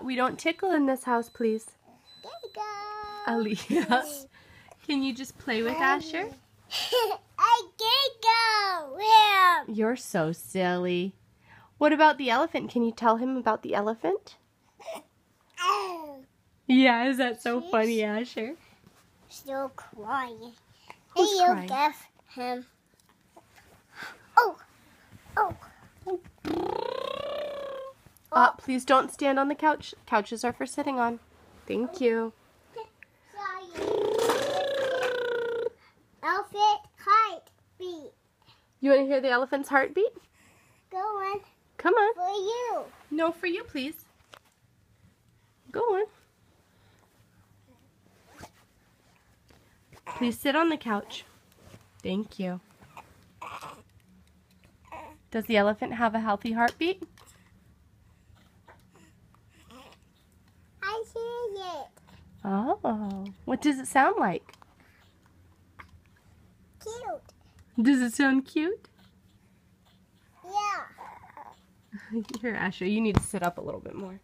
We don't tickle in this house, please. There we go. Aliya, can you just play with Asher? I can't go with him. You're so silly. What about the elephant? Can you tell him about the elephant? Yeah, is that so funny, Asher? Still crying. Who's Hey, crying? you give him. Oh. Please don't stand on the couch. Couches are for sitting on. Thank you. Sorry. Elephant heartbeat. You want to hear the elephant's heartbeat? Go on. Come on. For you. No, for you, please. Go on. Please sit on the couch. Thank you. Does the elephant have a healthy heartbeat? I see it. Oh, what does it sound like? Cute. Does it sound cute? Yeah. Here, Asher, you need to sit up a little bit more.